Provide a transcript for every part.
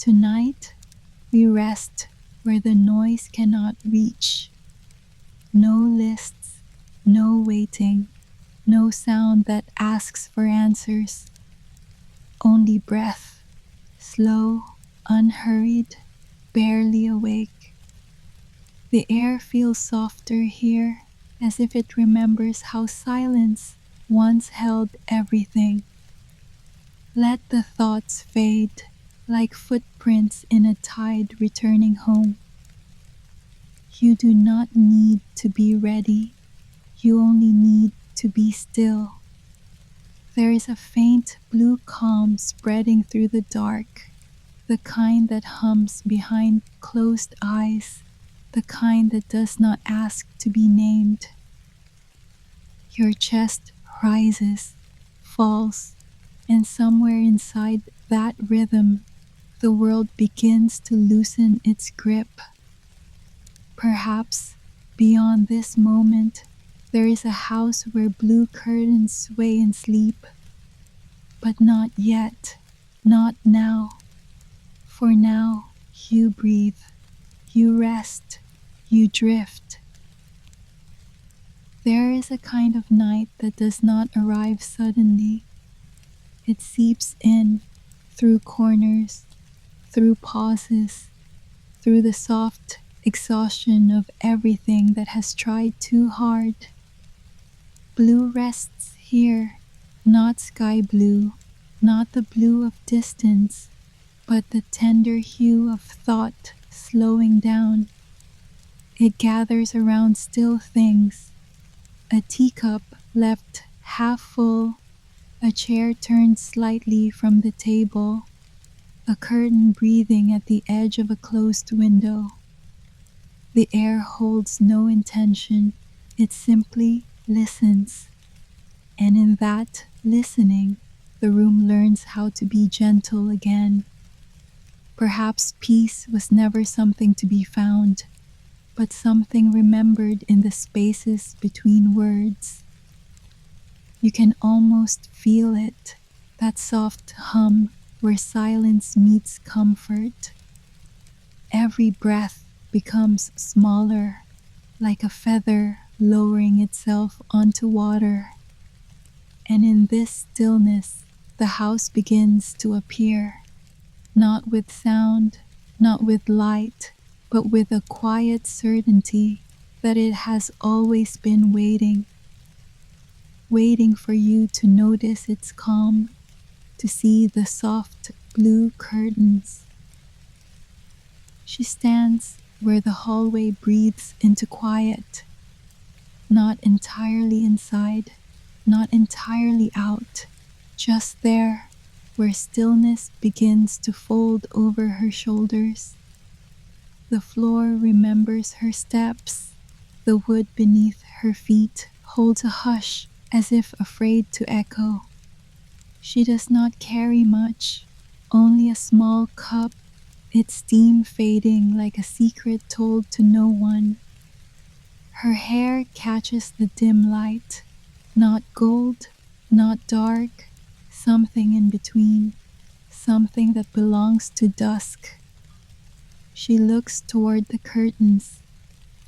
Tonight, we rest where the noise cannot reach. No lists, no waiting, no sound that asks for answers. Only breath, slow, unhurried, barely awake. The air feels softer here, as if it remembers how silence once held everything. Let the thoughts fade, like footprints in a tide returning home. You do not need to be ready, you only need to be still. There is a faint blue calm spreading through the dark, the kind that hums behind closed eyes, the kind that does not ask to be named. Your chest rises, falls, and somewhere inside that rhythm, the world begins to loosen its grip. Perhaps, beyond this moment, there is a house where blue curtains sway in sleep. But not yet, not now. For now, you breathe, you rest, you drift. There is a kind of night that does not arrive suddenly. It seeps in, through corners, through pauses, through the soft exhaustion of everything that has tried too hard. Blue rests here, not sky blue, not the blue of distance, but the tender hue of thought slowing down. It gathers around still things, a teacup left half full, a chair turned slightly from the table, a curtain breathing at the edge of a closed window. The air holds no intention, it simply listens. And in that listening, the room learns how to be gentle again. Perhaps peace was never something to be found, but something remembered in the spaces between words. You can almost feel it, that soft hum where silence meets comfort. Every breath becomes smaller, like a feather lowering itself onto water. And in this stillness, the house begins to appear, not with sound, not with light, but with a quiet certainty that it has always been waiting for you to notice its calm, to see the soft blue curtains. She stands where the hallway breathes into quiet, not entirely inside, not entirely out, just there, where stillness begins to fold over her shoulders. The floor remembers her steps, the wood beneath her feet holds a hush as if afraid to echo. She does not carry much, only a small cup, its steam fading like a secret told to no one. Her hair catches the dim light, not gold, not dark, something in between, something that belongs to dusk. She looks toward the curtains.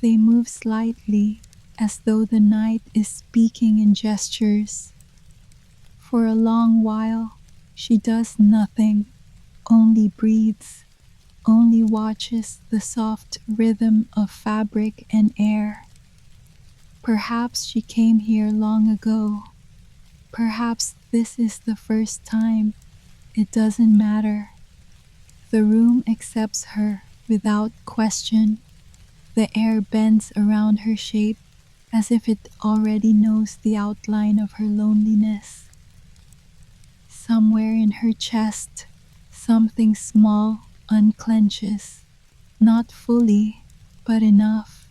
They move slightly, as though the night is speaking in gestures. For a long while, she does nothing, only breathes, only watches the soft rhythm of fabric and air. Perhaps she came here long ago. Perhaps this is the first time. It doesn't matter. The room accepts her without question. The air bends around her shape as if it already knows the outline of her loneliness. Somewhere in her chest, something small unclenches, not fully, but enough.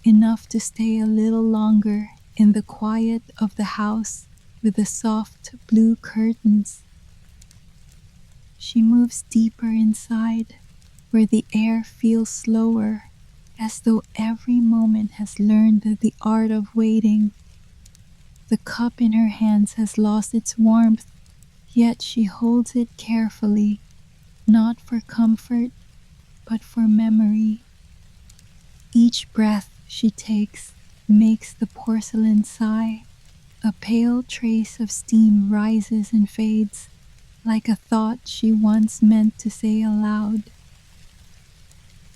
Enough to stay a little longer in the quiet of the house with the soft blue curtains. She moves deeper inside, where the air feels slower, as though every moment has learned the art of waiting. The cup in her hands has lost its warmth, yet she holds it carefully, not for comfort, but for memory. Each breath she takes makes the porcelain sigh. A pale trace of steam rises and fades, like a thought she once meant to say aloud.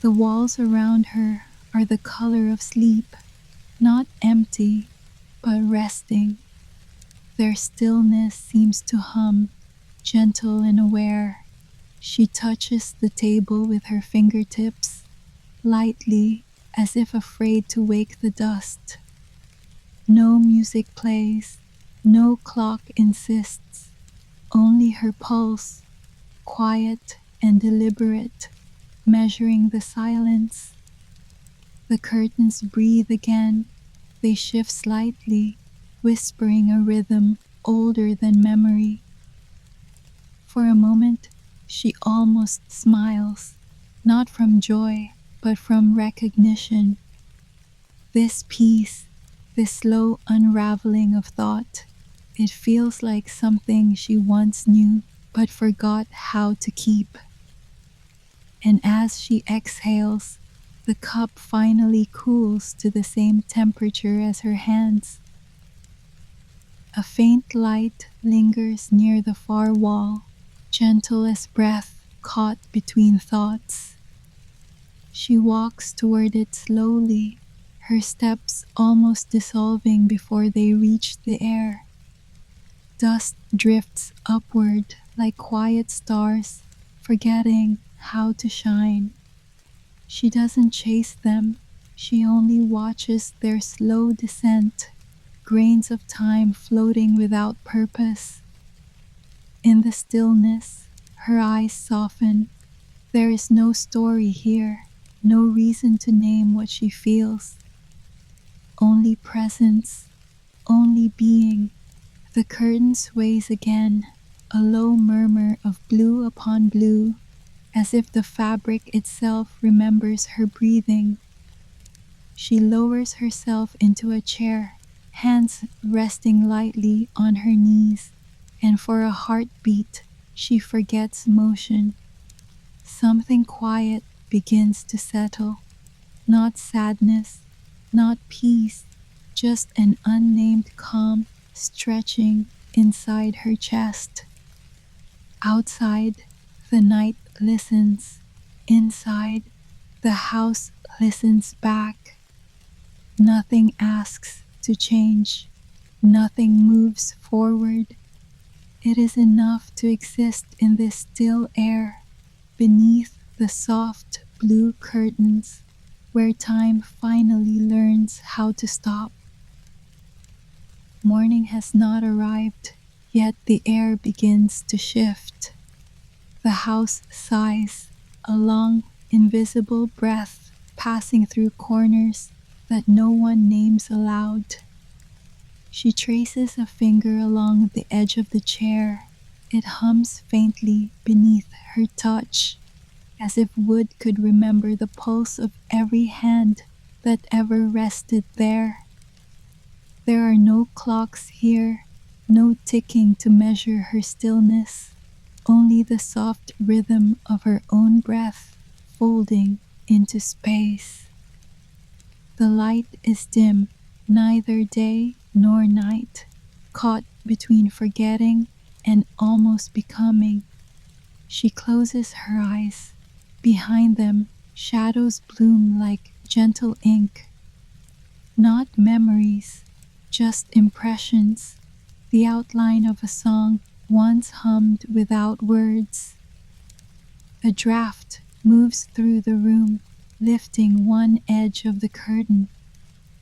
The walls around her are the color of sleep, not empty, but resting. Their stillness seems to hum, gentle and aware. She touches the table with her fingertips, lightly, as if afraid to wake the dust. No music plays, no clock insists, only her pulse, quiet and deliberate, measuring the silence. The curtains breathe again. They shift slightly, whispering a rhythm older than memory. For a moment, she almost smiles, not from joy, but from recognition. This peace, this slow unraveling of thought, it feels like something she once knew but forgot how to keep. And as she exhales, the cup finally cools to the same temperature as her hands. A faint light lingers near the far wall, gentle as breath caught between thoughts. She walks toward it slowly, her steps almost dissolving before they reach the air. Dust drifts upward like quiet stars, forgetting how to shine. She doesn't chase them, she only watches their slow descent, grains of time floating without purpose. In the stillness, her eyes soften. There is no story here, no reason to name what she feels. Only presence, only being. The curtain sways again, a low murmur of blue upon blue, as if the fabric itself remembers her breathing. She lowers herself into a chair, hands resting lightly on her knees, and for a heartbeat, she forgets motion. Something quiet begins to settle, not sadness, not peace, just an unnamed calm stretching inside her chest. Outside, the night listens. Inside, the house listens back. Nothing asks to change. Nothing moves forward. It is enough to exist in this still air, beneath the soft blue curtains, where time finally learns how to stop. Morning has not arrived, yet the air begins to shift. The house sighs, a long, invisible breath passing through corners that no one names aloud. She traces a finger along the edge of the chair. It hums faintly beneath her touch, as if wood could remember the pulse of every hand that ever rested there. There are no clocks here, no ticking to measure her stillness, only the soft rhythm of her own breath folding into space. The light is dim, neither day nor night, caught between forgetting and almost becoming. She closes her eyes. Behind them, shadows bloom like gentle ink. Not memories, just impressions, the outline of a song once hummed without words. A draft moves through the room, lifting one edge of the curtain.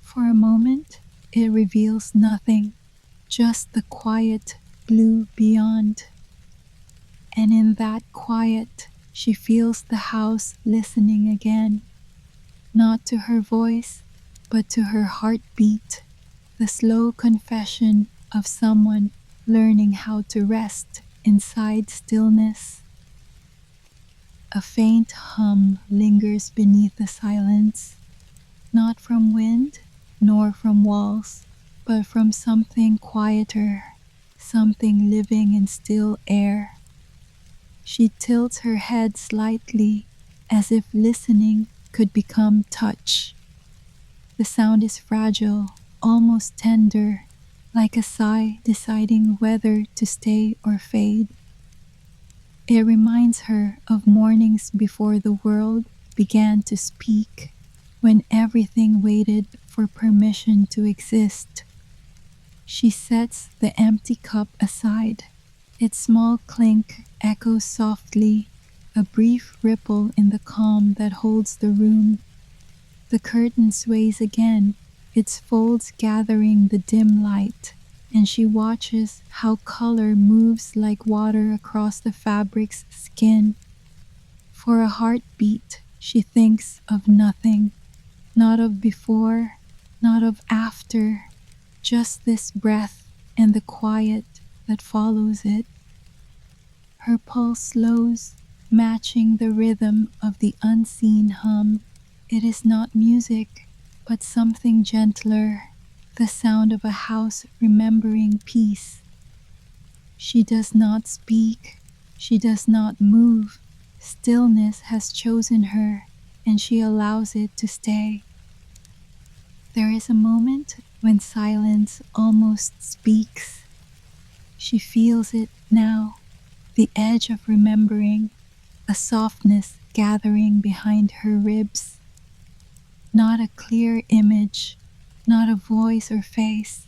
For a moment, it reveals nothing, just the quiet blue beyond. And in that quiet, she feels the house listening again, not to her voice, but to her heartbeat, the slow confession of someone learning how to rest inside stillness. A faint hum lingers beneath the silence, not from wind nor from walls, but from something quieter, something living in still air. She tilts her head slightly, as if listening could become touch. The sound is fragile, almost tender, like a sigh deciding whether to stay or fade. It reminds her of mornings before the world began to speak, when everything waited for permission to exist. She sets the empty cup aside. Its small clink echoes softly, a brief ripple in the calm that holds the room. The curtain sways again, its folds gathering the dim light, and she watches how color moves like water across the fabric's skin. For a heartbeat, she thinks of nothing, not of before, not of after, just this breath and the quiet that follows it. Her pulse slows, matching the rhythm of the unseen hum. It is not music, but something gentler, the sound of a house remembering peace. She does not speak, she does not move. Stillness has chosen her, and she allows it to stay. There is a moment when silence almost speaks. She feels it now, the edge of remembering, a softness gathering behind her ribs. Not a clear image, not a voice or face,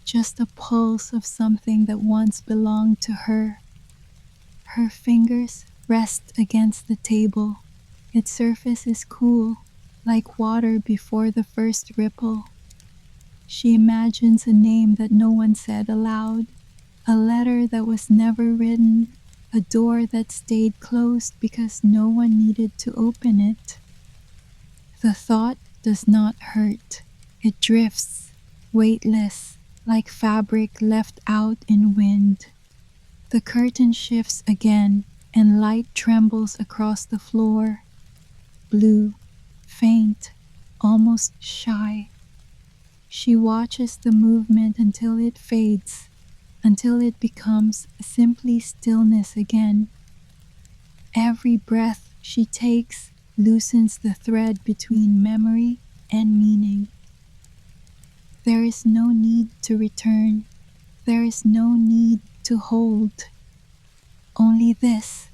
just a pulse of something that once belonged to her. Her fingers rest against the table. Its surface is cool, like water before the first ripple. She imagines a name that no one said aloud, a letter that was never written, a door that stayed closed because no one needed to open it. The thought does not hurt. It drifts, weightless, like fabric left out in wind. The curtain shifts again, and light trembles across the floor. Blue, faint, almost shy. She watches the movement until it fades, until it becomes simply stillness again. Every breath she takes loosens the thread between memory and meaning. There is no need to return. There is no need to hold. Only this,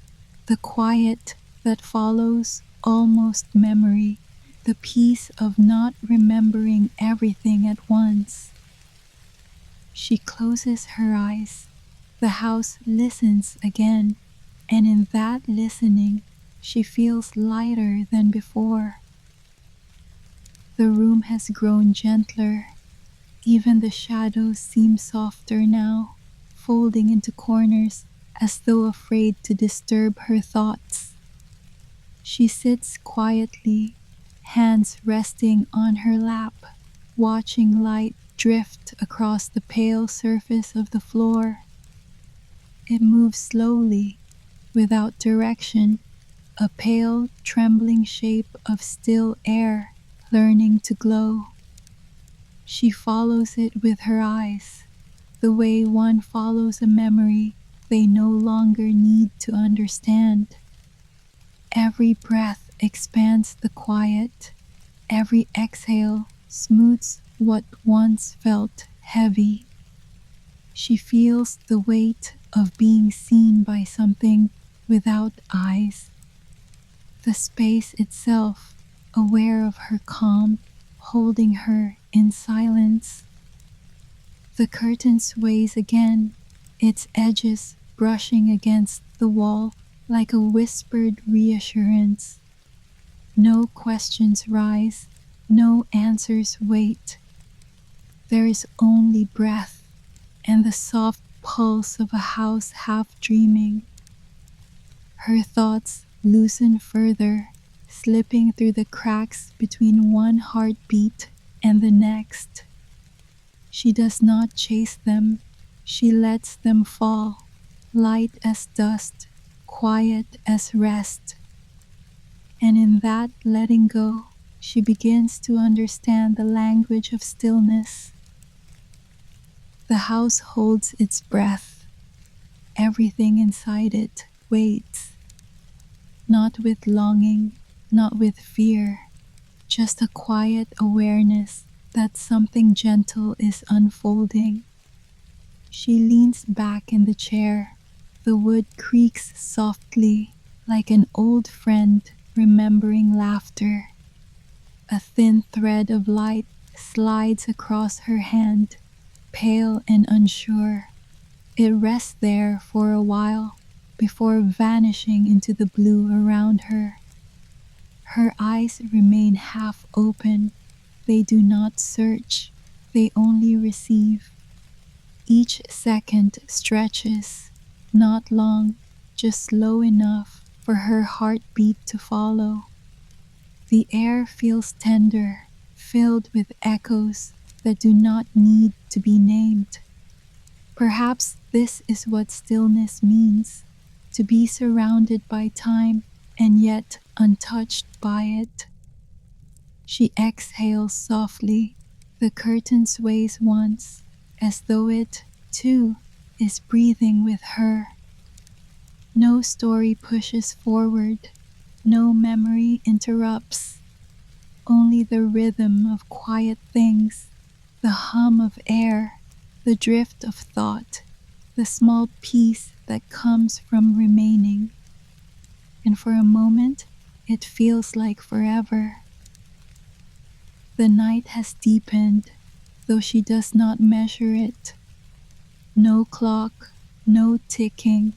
the quiet that follows almost memory, the peace of not remembering everything at once. She closes her eyes. The house listens again, and in that listening, she feels lighter than before. The room has grown gentler. Even the shadows seem softer now, folding into corners as though afraid to disturb her thoughts. She sits quietly, hands resting on her lap, watching light drift across the pale surface of the floor. It moves slowly, without direction, a pale, trembling shape of still air learning to glow. She follows it with her eyes, the way one follows a memory they no longer need to understand. Every breath expands the quiet. Every exhale smooths what once felt heavy. She feels the weight of being seen by something without eyes. The space itself, aware of her calm, holding her in silence. The curtain sways again, its edges brushing against the wall like a whispered reassurance. No questions rise, no answers wait. There is only breath and the soft pulse of a house half dreaming. Her thoughts loosen further, slipping through the cracks between one heartbeat and the next. She does not chase them, she lets them fall, light as dust, quiet as rest. And in that letting go, she begins to understand the language of stillness. The house holds its breath, everything inside it waits, not with longing, not with fear, just a quiet awareness that something gentle is unfolding. She leans back in the chair. The wood creaks softly, like an old friend remembering laughter. A thin thread of light slides across her hand, pale and unsure. It rests there for a while before vanishing into the blue around her. Her eyes remain half open. They do not search, they only receive. Each second stretches, not long, just slow enough for her heartbeat to follow. The air feels tender, filled with echoes that do not need to be named. Perhaps this is what stillness means, to be surrounded by time and yet untouched by it. She exhales softly. The curtain sways once, as though it, too, is breathing with her. No story pushes forward, no memory interrupts, only the rhythm of quiet things, the hum of air, the drift of thought, the small peace that comes from remaining. And for a moment, it feels like forever. The night has deepened, though she does not measure it. No clock, no ticking,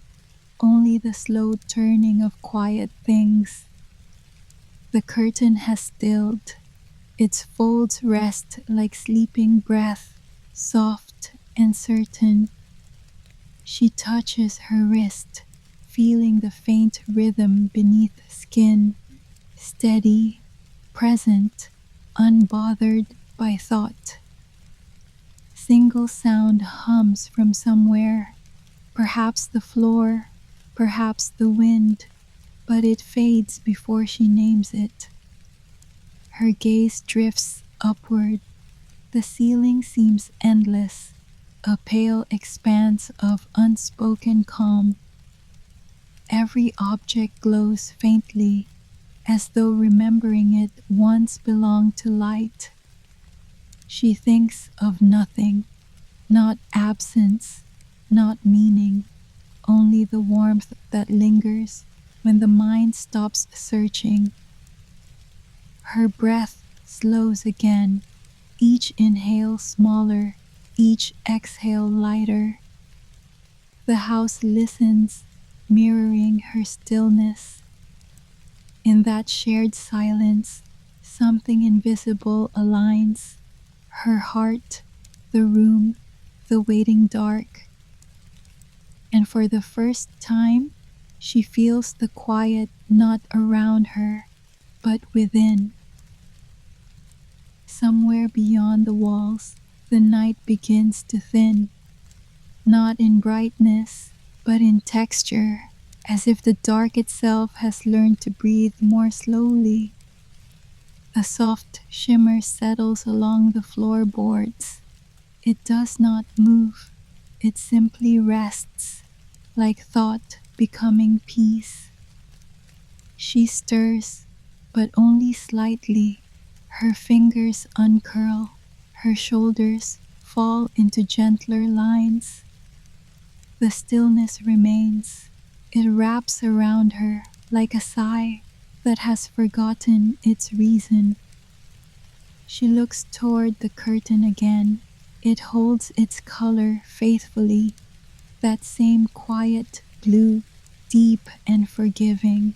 only the slow turning of quiet things. The curtain has stilled. Its folds rest like sleeping breath, soft and certain. She touches her wrist, feeling the faint rhythm beneath skin, steady, present, unbothered by thought. Single sound hums from somewhere, perhaps the floor, perhaps the wind, but it fades before she names it. Her gaze drifts upward. The ceiling seems endless, a pale expanse of unspoken calm. Every object glows faintly, as though remembering it once belonged to light. She thinks of nothing, not absence, not meaning, only the warmth that lingers when the mind stops searching. Her breath slows again, each inhale smaller, each exhale lighter. The house listens, mirroring her stillness. In that shared silence, something invisible aligns. Her heart, the room, the waiting dark. And for the first time, she feels the quiet not around her, but within. Somewhere beyond the walls, the night begins to thin, not in brightness, but in texture, as if the dark itself has learned to breathe more slowly. A soft shimmer settles along the floorboards. It does not move, it simply rests, like thought becoming peace. She stirs, but only slightly. Her fingers uncurl, her shoulders fall into gentler lines. The stillness remains. It wraps around her like a sigh that has forgotten its reason. She looks toward the curtain again. It holds its color faithfully, that same quiet blue, deep and forgiving.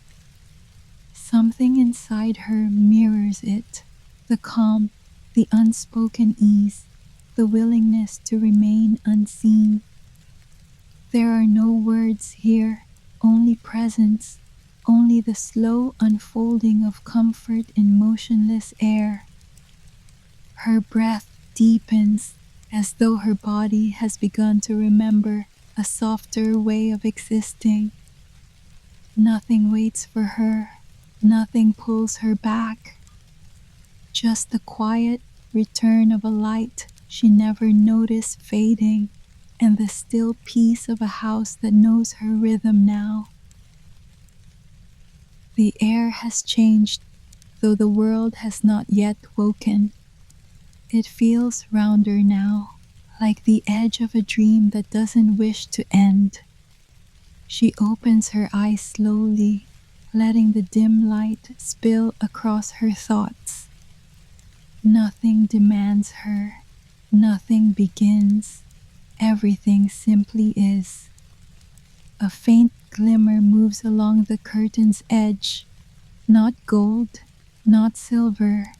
Something inside her mirrors it, the calm, the unspoken ease, the willingness to remain unseen. There are no words here, only presence, only the slow unfolding of comfort in motionless air. Her breath deepens, as though her body has begun to remember a softer way of existing. Nothing waits for her, nothing pulls her back. Just the quiet return of a light she never noticed fading, and the still peace of a house that knows her rhythm now. The air has changed, though the world has not yet woken. It feels rounder now, like the edge of a dream that doesn't wish to end. She opens her eyes slowly, letting the dim light spill across her thoughts. Nothing demands her, nothing begins, everything simply is. A faint glimmer moves along the curtain's edge, not gold, not silver,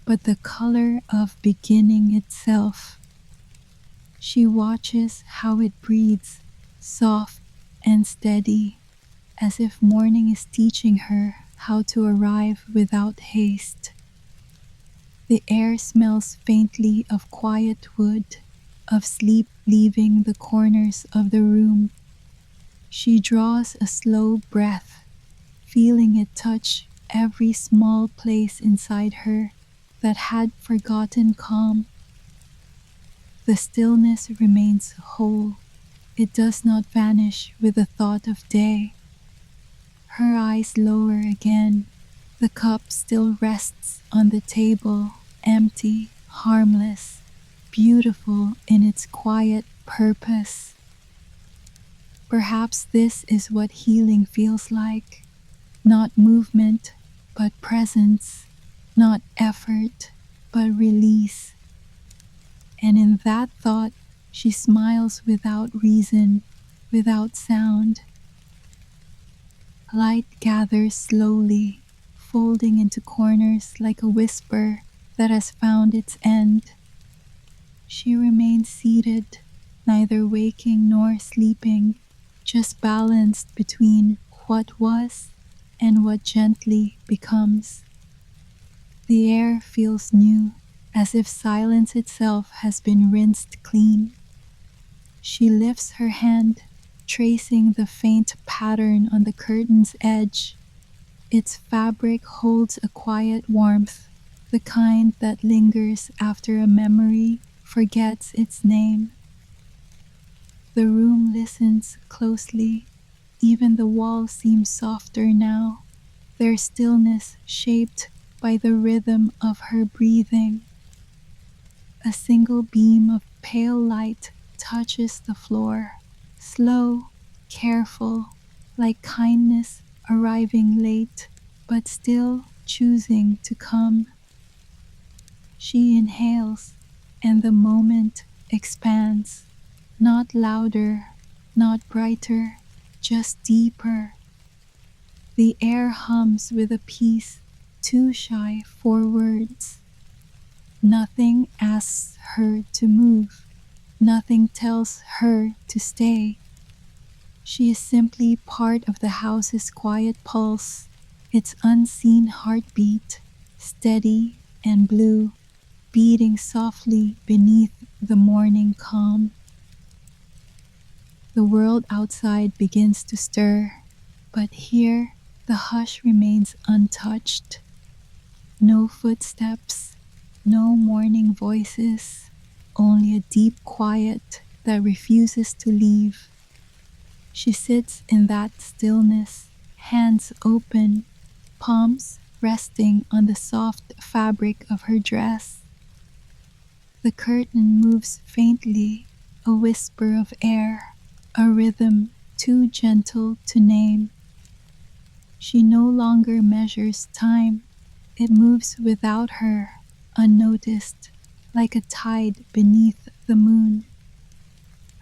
but the color of beginning itself. She watches how it breathes, soft and steady, as if morning is teaching her how to arrive without haste. The air smells faintly of quiet wood, of sleep leaving the corners of the room. She draws a slow breath, feeling it touch every small place inside her that had forgotten calm. The stillness remains whole. It does not vanish with the thought of day. Her eyes lower again. The cup still rests on the table, empty, harmless, beautiful in its quiet purpose. Perhaps this is what healing feels like. Not movement, but presence. Not effort, but release. And in that thought, she smiles without reason, without sound. Light gathers slowly, folding into corners like a whisper that has found its end. She remains seated, neither waking nor sleeping, just balanced between what was and what gently becomes. The air feels new, as if silence itself has been rinsed clean. She lifts her hand, tracing the faint pattern on the curtain's edge. Its fabric holds a quiet warmth, the kind that lingers after a memory forgets its name. The room listens closely. Even the walls seem softer now, their stillness shaped by the rhythm of her breathing. A single beam of pale light touches the floor, slow, careful, like kindness arriving late, but still choosing to come. She inhales, and the moment expands, not louder, not brighter, just deeper. The air hums with a peace too shy for words. Nothing asks her to move. Nothing tells her to stay. She is simply part of the house's quiet pulse, its unseen heartbeat, steady and blue, beating softly beneath the morning calm. The world outside begins to stir, but here the hush remains untouched. No footsteps, no morning voices, only a deep quiet that refuses to leave. She sits in that stillness, hands open, palms resting on the soft fabric of her dress. The curtain moves faintly, a whisper of air, a rhythm too gentle to name. She no longer measures time. It moves without her, unnoticed, like a tide beneath the moon.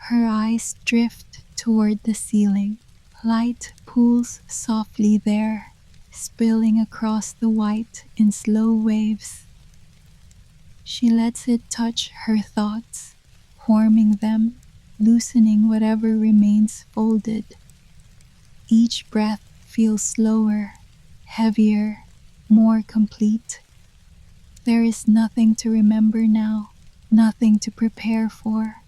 Her eyes drift toward the ceiling. Light pools softly there, spilling across the white in slow waves. She lets it touch her thoughts, warming them, loosening whatever remains folded. Each breath feels slower, heavier, more complete. There is nothing to remember now, nothing to prepare for.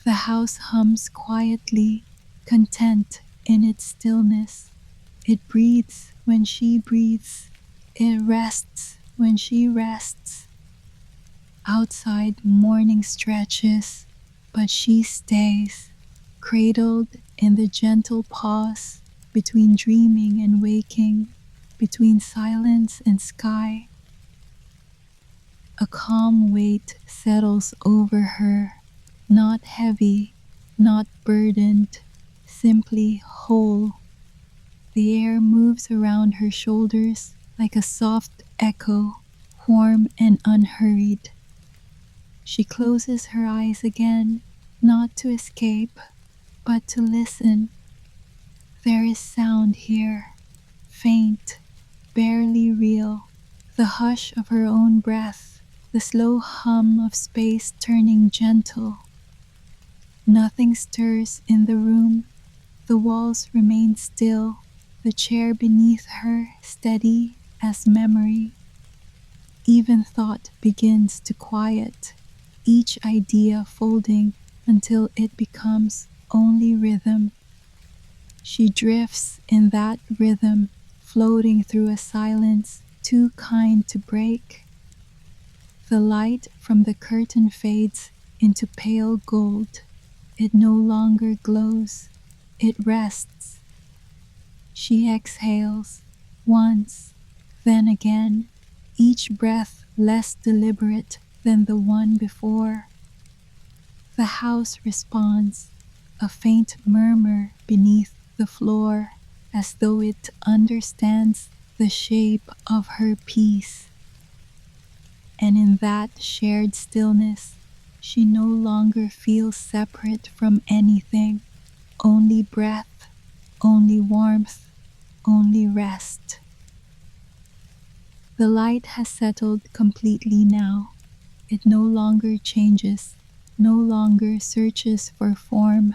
The house hums quietly, content in its stillness. It breathes when she breathes. It rests when she rests. Outside, morning stretches, but she stays, cradled in the gentle pause between dreaming and waking. between silence and sky. A calm weight settles over her, not heavy, not burdened, simply whole. The air moves around her shoulders like a soft echo, warm and unhurried. She closes her eyes again, not to escape, but to listen. There is sound here, faint, barely real, the hush of her own breath, the slow hum of space turning gentle. Nothing stirs in the room, the walls remain still, the chair beneath her steady as memory. Even thought begins to quiet, each idea folding until it becomes only rhythm. She drifts in that rhythm, floating through a silence too kind to break. The light from the curtain fades into pale gold. It no longer glows, it rests. She exhales, once, then again, each breath less deliberate than the one before. The house responds, a faint murmur beneath the floor, as though it understands the shape of her peace. And in that shared stillness, she no longer feels separate from anything, only breath, only warmth, only rest. The light has settled completely now. It no longer changes, no longer searches for form.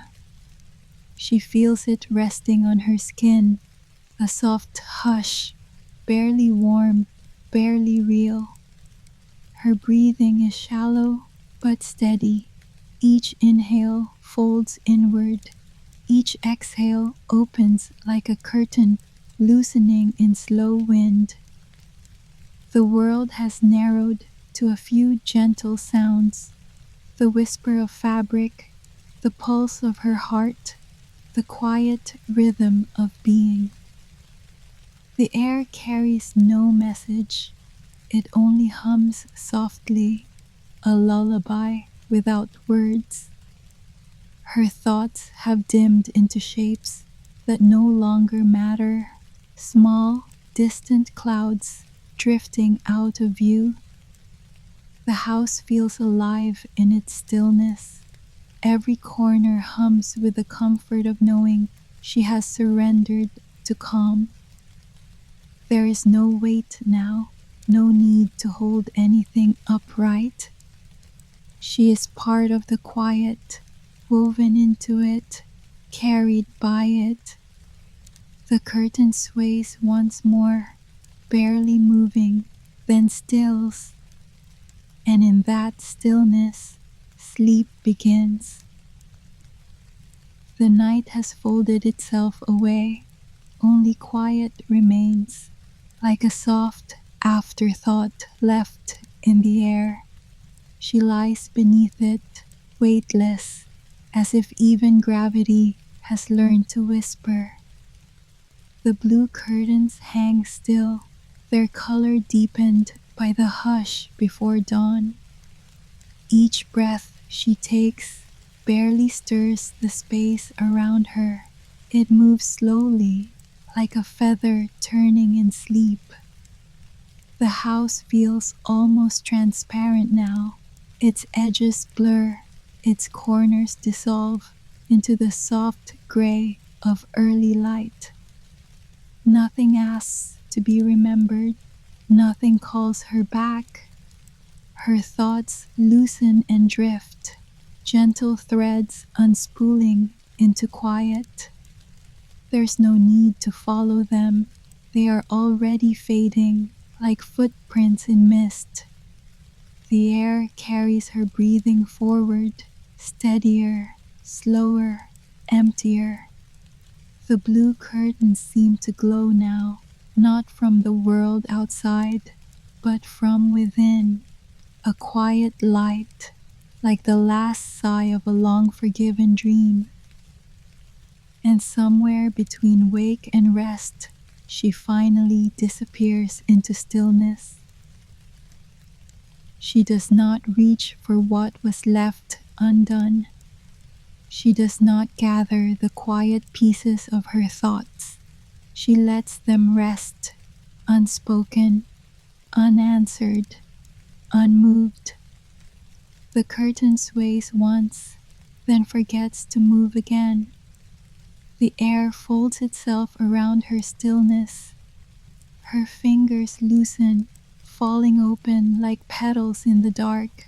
She feels it resting on her skin, a soft hush, barely warm, barely real. Her breathing is shallow but steady. Each inhale folds inward. Each exhale opens like a curtain, loosening in slow wind. The world has narrowed to a few gentle sounds, the whisper of fabric, the pulse of her heart, the quiet rhythm of being. The air carries no message, it only hums softly, a lullaby without words. Her thoughts have dimmed into shapes that no longer matter, small, distant clouds drifting out of view. The house feels alive in its stillness. Every corner hums with the comfort of knowing she has surrendered to calm. There is no weight now, no need to hold anything upright. She is part of the quiet, woven into it, carried by it. The curtain sways once more, barely moving, then stills. And in that stillness, sleep begins. The night has folded itself away, only quiet remains, like a soft afterthought left in the air. She lies beneath it, weightless, as if even gravity has learned to whisper. The blue curtains hang still, their color deepened by the hush before dawn. Each breath she takes barely stirs the space around her. It moves slowly, like a feather turning in sleep. The house feels almost transparent now. Its edges blur, its corners dissolve into the soft gray of early light. Nothing asks to be remembered, nothing calls her back. Her thoughts loosen and drift, gentle threads unspooling into quiet. There's no need to follow them, they are already fading like footprints in mist. The air carries her breathing forward, steadier, slower, emptier. The blue curtains seem to glow now, not from the world outside, but from within, a quiet light, like the last sigh of a long-forgiven dream. And somewhere between wake and rest, She finally disappears into stillness. She does not reach for what was left undone. She does not gather the quiet pieces of her thoughts. She lets them rest, unspoken, unanswered, unmoved. The curtain sways once, then forgets to move again. The air folds itself around her stillness. Her fingers loosen, falling open like petals in the dark.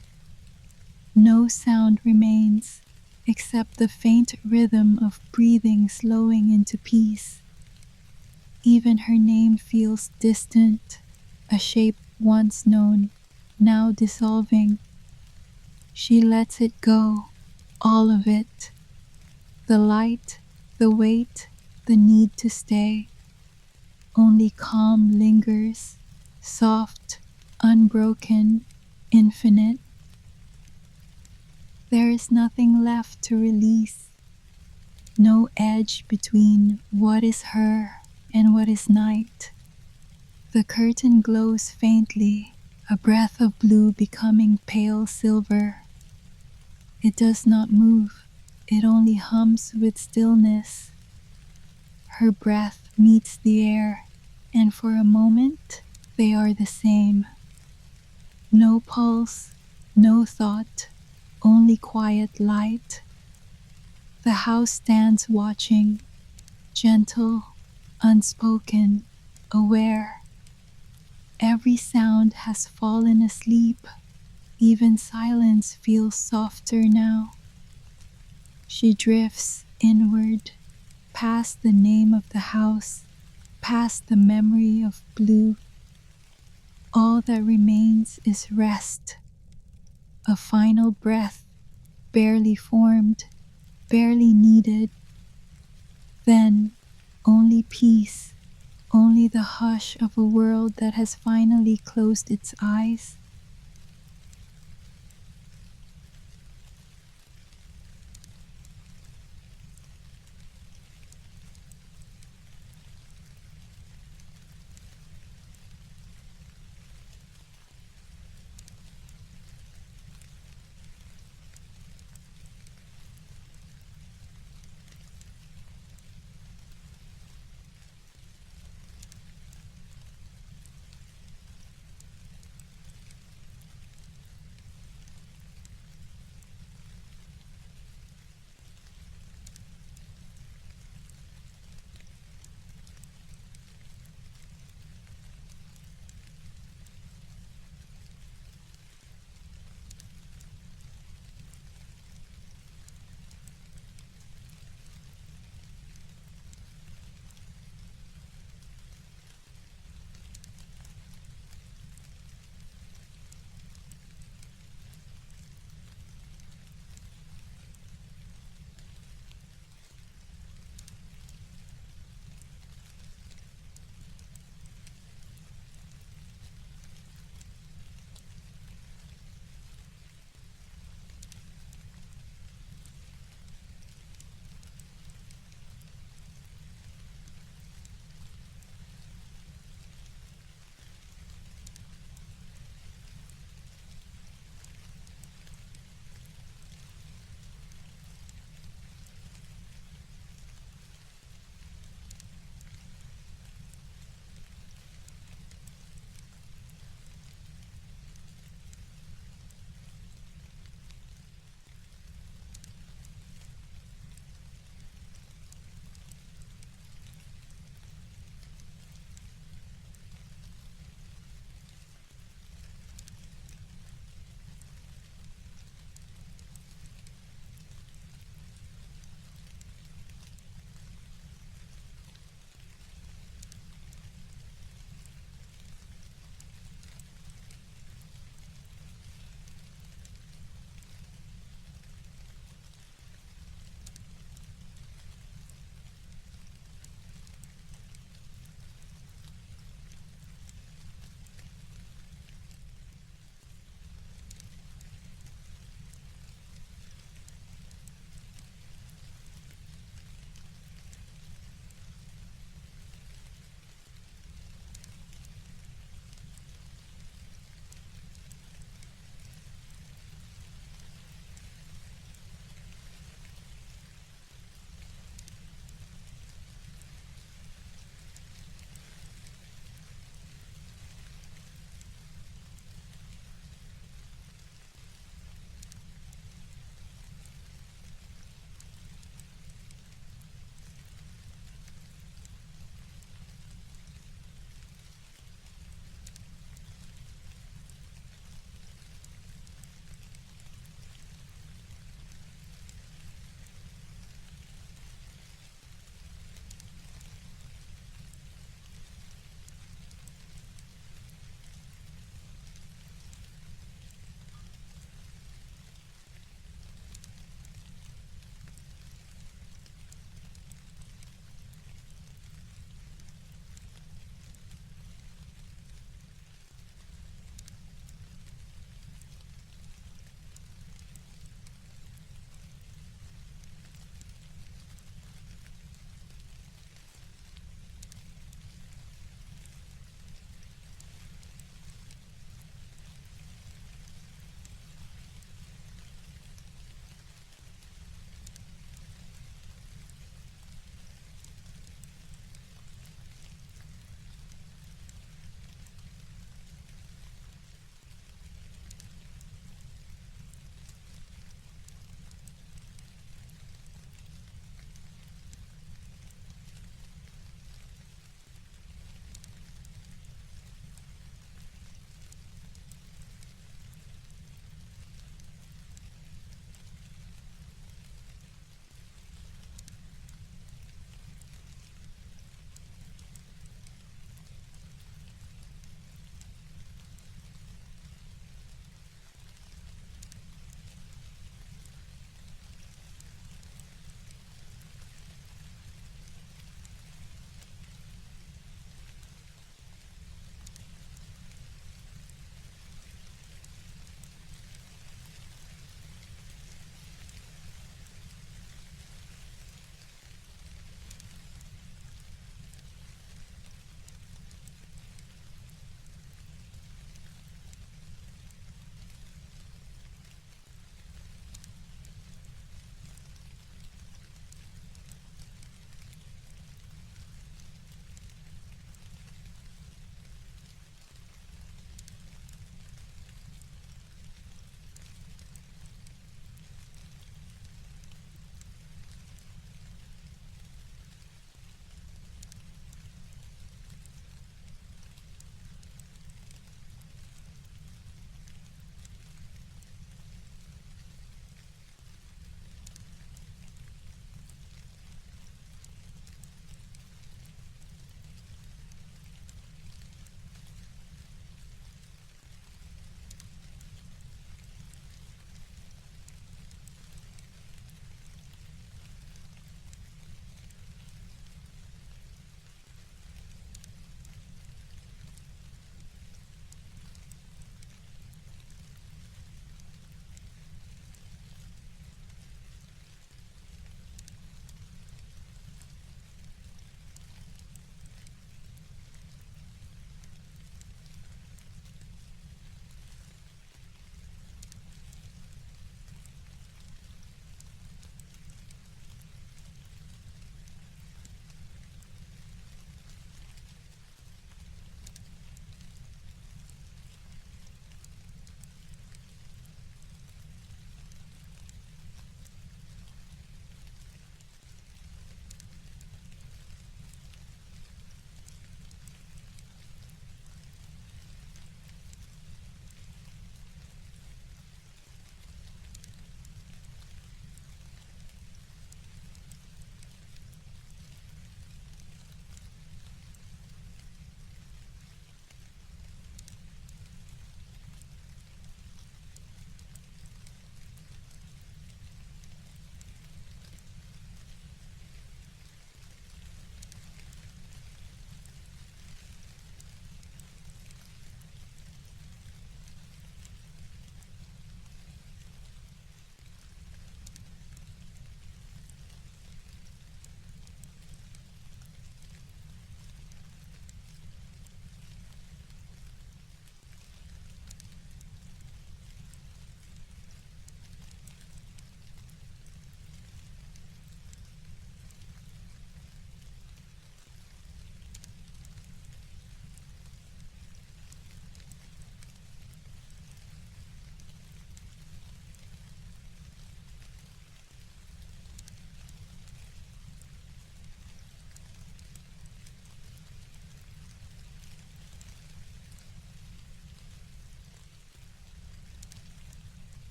No sound remains, except the faint rhythm of breathing slowing into peace. Even her name feels distant, a shape once known, now dissolving. She lets it go, all of it. The light, the weight, the need to stay. Only calm lingers, soft, unbroken, infinite. There is nothing left to release. No edge between what is her and what is night. The curtain glows faintly, a breath of blue becoming pale silver. It does not move, it only hums with stillness. Her breath meets the air, and for a moment they are the same. No pulse, no thought, only quiet light. The house stands watching, gentle, unspoken, aware. Every sound has fallen asleep. Even silence feels softer now. She drifts inward, past the name of the house, past the memory of blue. All that remains is rest, a final breath, barely formed, barely needed. Then, only peace, only the hush of a world that has finally closed its eyes.